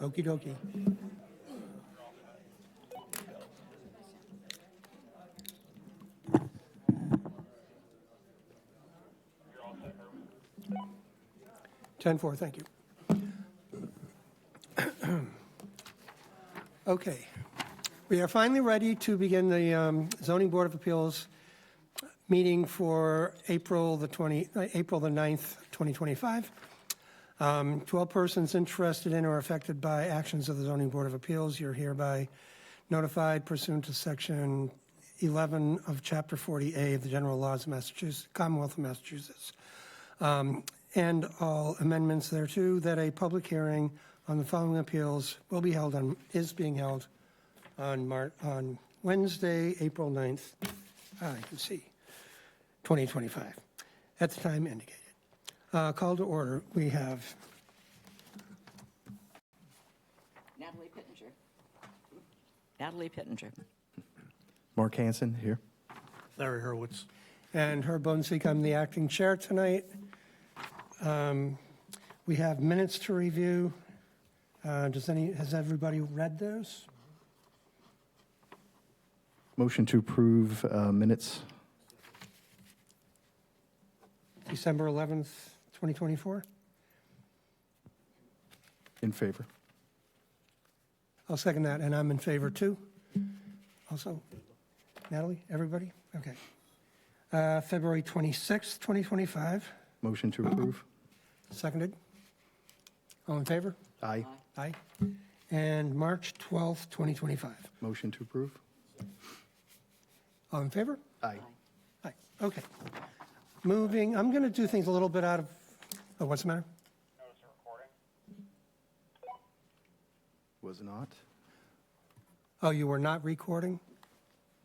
Okey dokey. Ten four, thank you. Okay. We are finally ready to begin the Zoning Board of Appeals meeting for April the 9th, 2025. To all persons interested in or affected by actions of the Zoning Board of Appeals, you're hereby notified pursuant to Section 11 of Chapter 40A of the General Laws of Massachusetts, Commonwealth of Massachusetts, and all amendments thereto, that a public hearing on the following appeals is being held on Wednesday, April 9th, you can see, 2025, at the time indicated. Call to order, we have Natalie Pittenger. Mark Hansen here. Larry Hurwitz. and Herb Bodenseek. I'm the acting chair tonight. We have minutes to review. Has everybody read those? Motion to approve minutes. December 11th, 2024? In favor. I'll second that, and I'm in favor too. Also, Natalie, everybody? Okay. February 26th, 2025, Motion to approve. seconded. All in favor? Aye. Aye. And March 12th, 2025. Motion to approve. All in favor? Aye. Aye. Okay. Moving, I'm going to do things a little bit out of, oh, what's the matter? Notice of recording. Was not. Oh, you were not recording?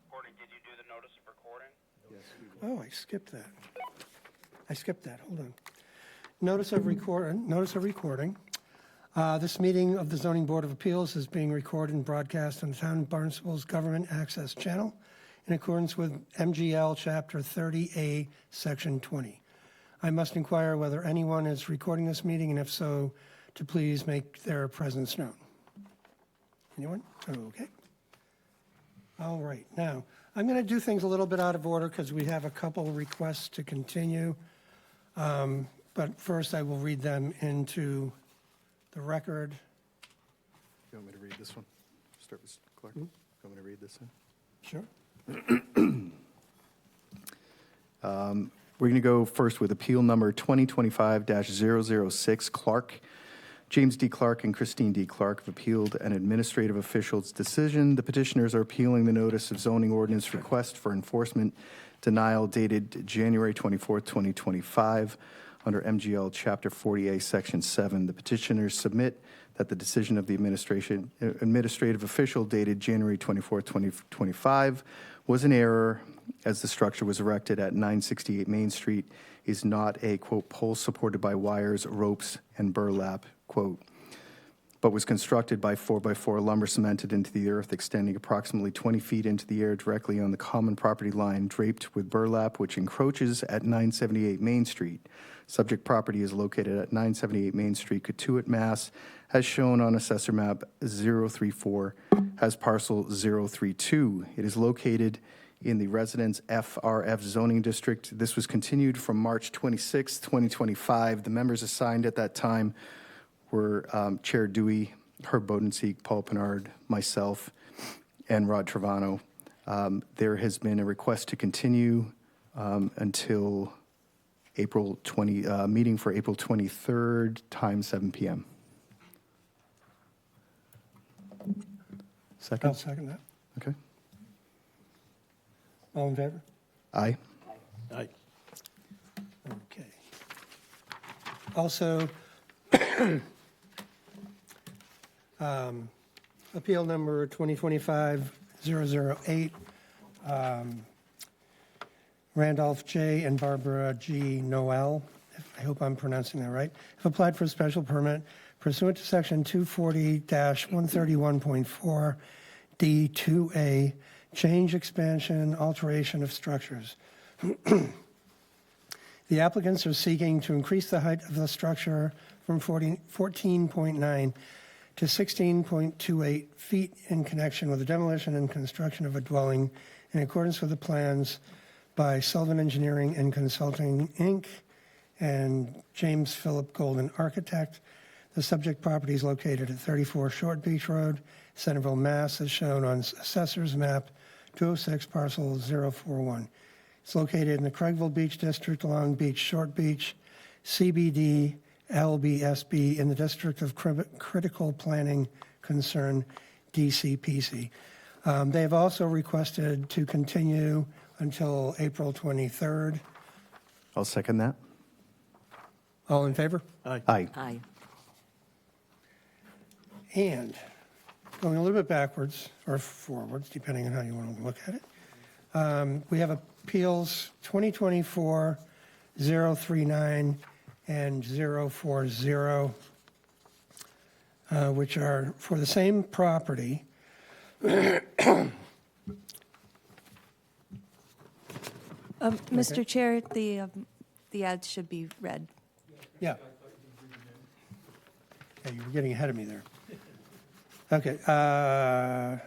Recording, did you do the notice of recording? Yes. Oh, I skipped that. Hold on. Notice of recording. This meeting of the Zoning Board of Appeals is being recorded and broadcast on the Town of Barnstable's Government Access Channel in accordance with MGL Chapter 30A, Section 20. I must inquire whether anyone is recording this meeting, and if so, to please make their presence known. Anyone? Okay. All right. Now, I'm going to do things a little bit out of order because we have a couple requests to continue. But first, I will read them into the record. You want me to read this one? Start with Clark. You want me to read this one? Sure. We're going to go first with appeal number 2025-006, Clark. James D. Clark and Christine D. Clark have appealed an administrative official's decision. The petitioners are appealing the notice of zoning ordinance request for enforcement denial dated January 24th, 2025, under MGL Chapter 40A, Section 7. The petitioners submit that the decision of the administrative official dated January 24th, 2025 was an error, as the structure was erected at 968 Main Street, is not a, quote, pole supported by wires, ropes, and burlap, quote, but was constructed by 4x4 lumber cemented into the earth, extending approximately 20 feet into the air directly on the common property line, draped with burlap, which encroaches at 978 Main Street. Subject property is located at 978 Main Street, Cotuit, Mass., as shown on Assessor Map 034, has parcel 032. It is located in the Residence FRF zoning district. This was continued from March 26, 2025. The members assigned at that time were Chair Dewey, Herb Bodenseek, Paul Pinard, myself, and Rod Travano. There has been a request to continue until meeting for April 23rd, time 7 p.m. Second? I'll second that. Okay. All in favor? Aye. Aye. Okay. Also, appeal number 2025-008, Randolph J. and Barbara G. Noel, I hope I'm pronouncing that right, have applied for a special permit pursuant to Section 240-131.4 D2A, change, expansion, alteration of structures. The applicants are seeking to increase the height of the structure from 14.9 to 16.28 feet in connection with the demolition and construction of a dwelling in accordance with the plans by Sullivan Engineering and Consulting, Inc., and James Philip Golden Architect. The subject property is located at 34 Short Beach Road, Centerville, Mass., as shown on Assessor's Map 206, parcel 041. It's located in the Craigville Beach District along Beach Short Beach, CBD, LBSB, in the District of Critical Planning Concern, DCPC. They have also requested to continue until April 23rd. I'll second that. All in favor? Aye. Aye. And going a little bit backwards or forwards, depending on how you want to look at it, we have appeals 2024-039 and 040, which are for the same property. Mr. Chair, the ads should be read. Yeah. Yeah, you were getting ahead of me there. Okay. Are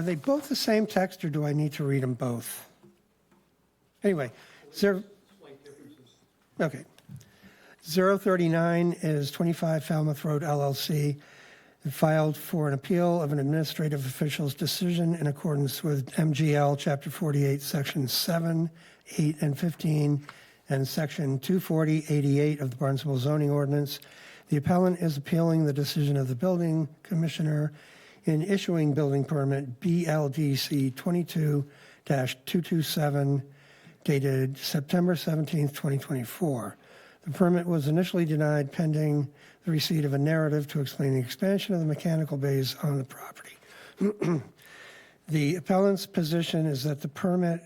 they both the same text, or do I need to read them both? Anyway, okay. 039 is 25 Falmouth Road, LLC, filed for an appeal of an administrative official's decision in accordance with MGL Chapter 48, Section 7, 8, and 15, and Section 240-88 of the Barnstable zoning ordinance. The appellant is appealing the decision of the building commissioner in issuing building permit BLDC 22-227 dated September 17, 2024. The permit was initially denied pending the receipt of a narrative to explain the expansion of the mechanical bays on the property. The appellant's position is that the permit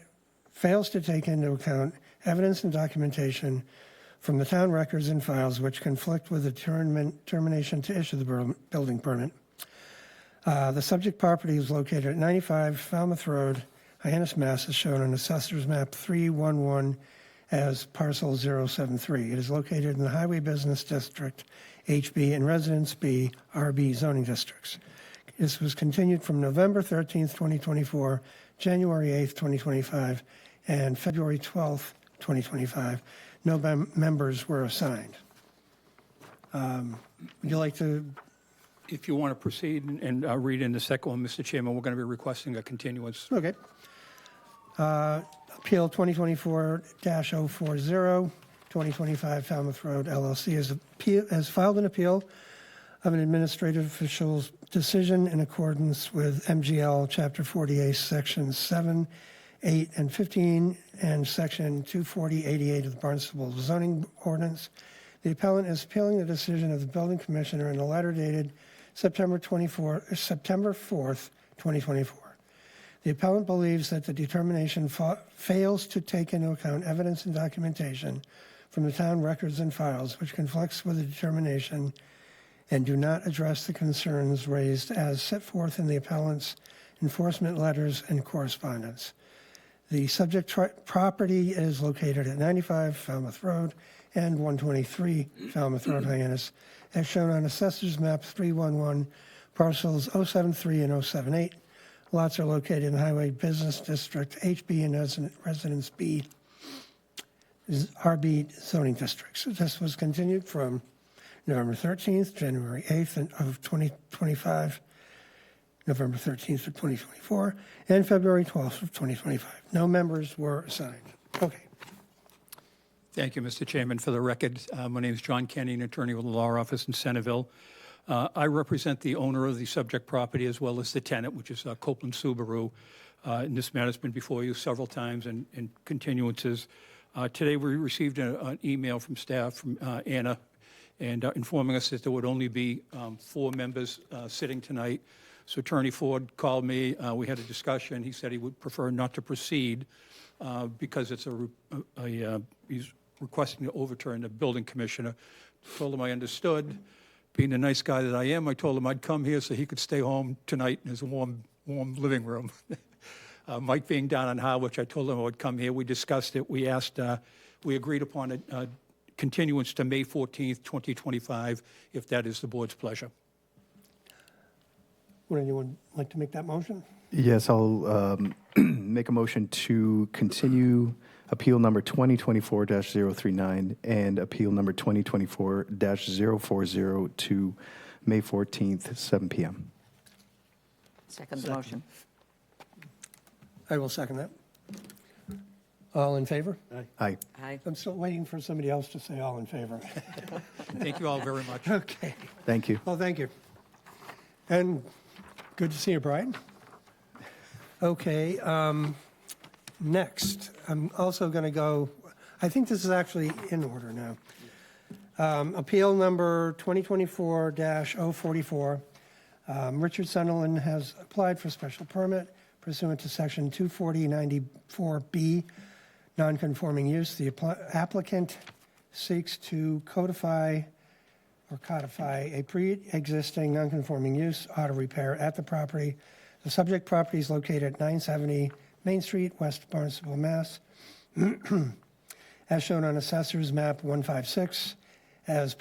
fails to take into account evidence and documentation from the town records and files which conflict with the termination to issue the building permit. The subject property is located at 95 Falmouth Road, Hyannis, Mass., as shown on Assessor's Map 311 as parcel 073. It is located in the Highway Business District, HB, and Residence B, RB zoning districts. This was continued from November 13th, 2024, January 8th, 2025, and February 12th, 2025. No members were assigned. Would you like to? If you want to proceed and read in the second one, Mr. Chairman, we're going to be requesting a continuance. Okay. Appeal 2024-040, 2025 Falmouth Road, LLC, has filed an appeal of an administrative official's decision in accordance with MGL Chapter 48, Sections 7, 8, and 15, and Section 240-88 of the Barnstable zoning ordinance. The appellant is appealing the decision of the building commissioner in a letter dated September 4th, 2024. The appellant believes that the determination fails to take into account evidence and documentation from the town records and files which conflicts with the determination and do not address the concerns raised as set forth in the appellant's enforcement letters and correspondence. The subject property is located at 95 Falmouth Road and 123 Falmouth Road, Hyannis, as shown on Assessor's Map 311, parcels 073 and 078. Lots are located in the Highway Business District, HB, and Residence B, RB zoning districts. This was continued from November 13th, January 8th of 2025, November 13th of 2024, and February 12th of 2025. No members were assigned. Okay. Thank you, Mr. Chairman. For the record, my name is John Kenny, an attorney with the law office in Centerville. I represent the owner of the subject property as well as the tenant, which is Copeland Subaru. And this matter's been before you several times and continuances. Today we received an email from staff from Anna and informing us that there would only be 4 members sitting tonight. So Attorney Ford called me. We had a discussion. He said he would prefer not to proceed because it's he's requesting to overturn the building commissioner. Told him I understood. Being the nice guy that I am, I told him I'd come here so he could stay home tonight in his warm living room. Mike being down on Harwich, I told him I would come here. We discussed it. We agreed upon a continuance to May 14th, 2025, if that is the board's pleasure. Would anyone like to make that motion? Yes, I'll make a motion to continue appeal number 2024-039 and appeal number 2024-040 to May 14th, 7 p.m. Second the motion. I will second that. All in favor? Aye. Aye. I'm still waiting for somebody else to say all in favor. Thank you all very much. Okay. Thank you. Well, thank you. And good to see you, Brian. Okay, next, I'm also going to go, I think this is actually in order now. Appeal number 2024-044. Richard Sunderland has applied for special permit pursuant to section 240-94B, nonconforming use. The applicant seeks to codify a pre-existing nonconforming use auto repair at the property. The subject property is located at 970 Main Street, West Barnstable, Mass. As shown on Assessor's Map 156, as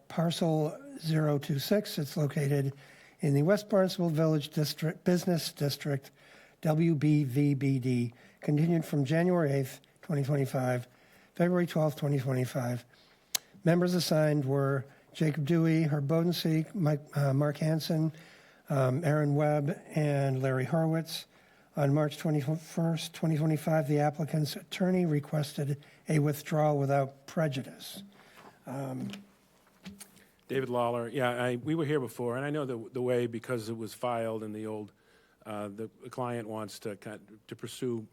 parcel 026, it's located in the West Barnstable Village District Business District, WBVBD, continued from January 8th, 2025, February 12th, 2025. Members assigned were Jacob Dewey, Herb Bodensee, Mark Hansen, Aaron Webb, and Larry Horowitz. On March 21st, 2025, the applicant's attorney requested a withdrawal without prejudice. David Lawler, yeah, we were here before, and I know the way, because it was filed in the old, the client wants to pursue,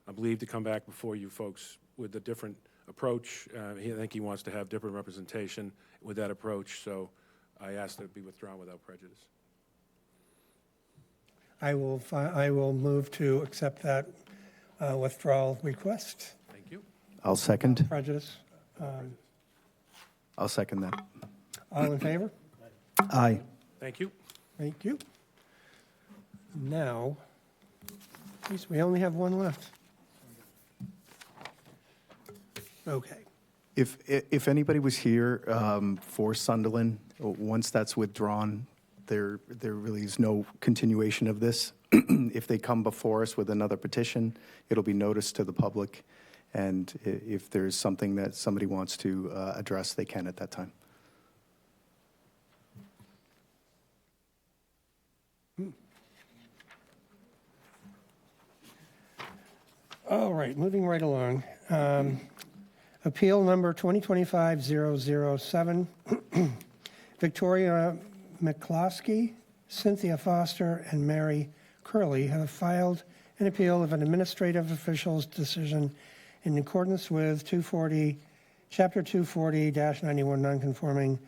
I believe, to come back before you folks with a different approach. I think he wants to have different representation with that approach, so I asked that it be withdrawn without prejudice. I will move to accept that withdrawal request. Thank you. I'll second. Prejudice. I'll second that. All in favor? Aye. Thank you. Thank you. Now, geez, we only have one left. Okay. If anybody was here for Sunderland, once that's withdrawn, there really is no continuation of this. If they come before us with another petition, it'll be noticed to the public, and if there's something that somebody wants to address, they can at that time. All right, moving right along. Appeal number 2025-007. Victoria McCloskey, Cynthia Foster, and Mary Curley have filed an appeal of an administrative official's decision in accordance with Chapter 240-91 nonconforming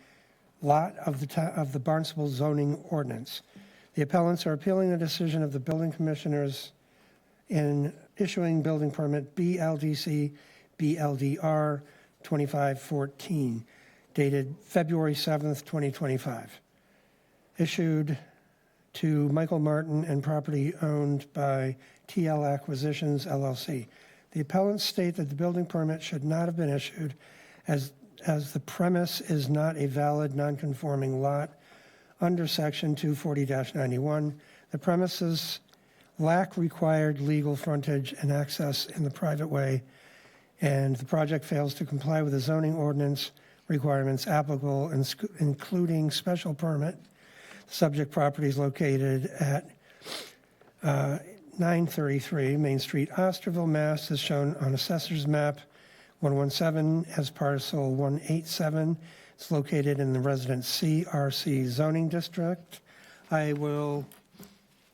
lot of the Barnstable zoning ordinance. The appellants are appealing the decision of the building commissioners in issuing building permit BLDC BLDR 2514, dated February 7th, 2025. Issued to Michael Martin and property owned by TL Acquisitions, LLC. The appellants state that the building permit should not have been issued as the premise is not a valid nonconforming lot under Section 240-91. The premises lack required legal frontage and access in the private way, and the project fails to comply with the zoning ordinance requirements applicable, including special permit. The subject property is located at 933 Main Street, Osterville, Mass., as shown on Assessor's Map 117 as parcel 187. It's located in the Resident CRC zoning district. I will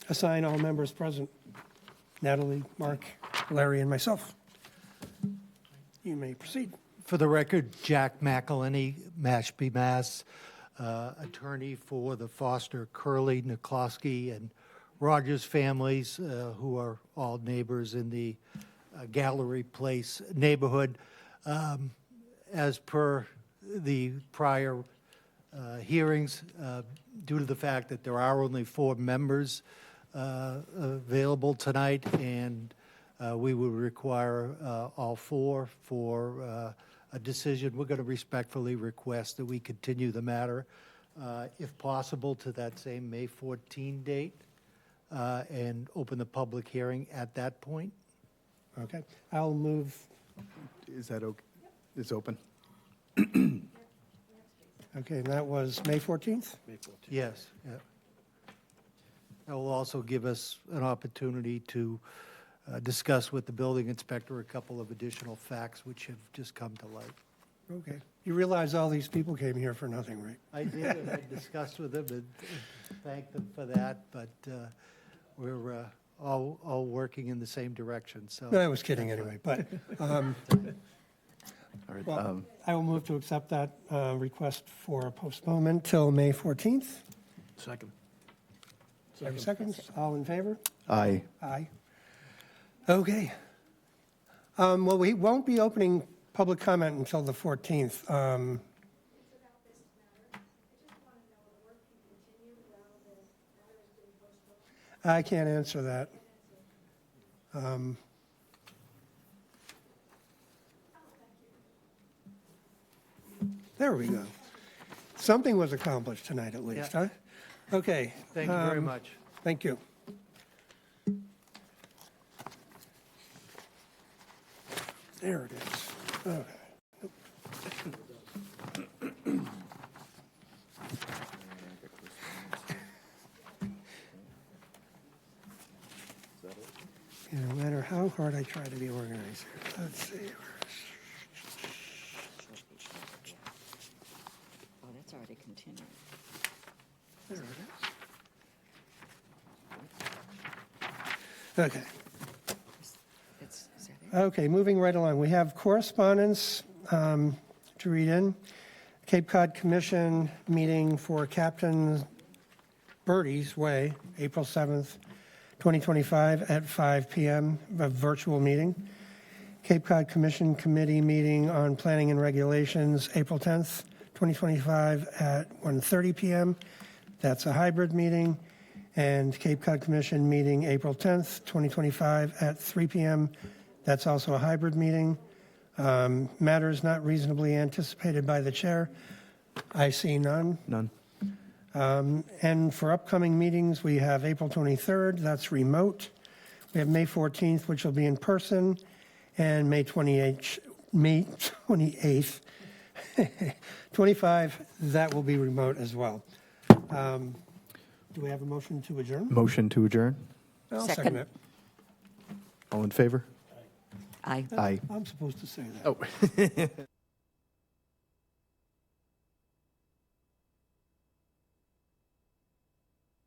assign all members present, Natalie, Mark, Larry, and myself. You may proceed. For the record, Jack McElhenney, Mashpee, Mass., attorney for the Foster, Curley, Niklowski, and Rogers families, who are all neighbors in the Gallery Place neighborhood. As per the prior hearings, due to the fact that there are only 4 members available tonight, and we would require all 4 for a decision, we're going to respectfully request that we continue the matter if possible, to that same May 14 date, and open the public hearing at that point. Okay, I'll move, Is that okay? It's open? okay, and that was May 14th? May 14th. Yes, yeah. That will also give us an opportunity to discuss with the building inspector a couple of additional facts which have just come to light. Okay. You realize all these people came here for nothing, right? I did, and I discussed with them and thanked them for that, but we're all working in the same direction, so. No, I was kidding anyway, but All right. well, I will move to accept that request for postponement till May 14th. Second. Every seconds, all in favor? Aye. Aye. Okay. Well, we won't be opening public comment until the 14th. I can't answer that. There we go. Something was accomplished tonight, at least, Yeah. huh? Okay. Thank you very much. Thank you. There it is. Okay. No matter how hard I try to be organized here. Let's see. Oh, that's already continued. There it is. Okay. Is that it? Okay, moving right along. We have correspondence to read in. Cape Cod Commission meeting for Captain Birdie's Way, April 7th, 2025 at 5 p.m., a virtual meeting. Cape Cod Commission Committee meeting on Planning and Regulations, April 10th, 2025 at 1:30 p.m. That's a hybrid meeting. And Cape Cod Commission meeting, April 10th, 2025 at 3 p.m. That's also a hybrid meeting. Matters not reasonably anticipated by the chair. I see none. None. And for upcoming meetings, we have April 23rd, that's remote. We have May 14th, which will be in person, and May 28th, 25, that will be remote as well. Do we have a motion to adjourn? Motion to adjourn? I'll Second. second it. All in favor? Aye. Aye. I'm supposed to say that. Oh.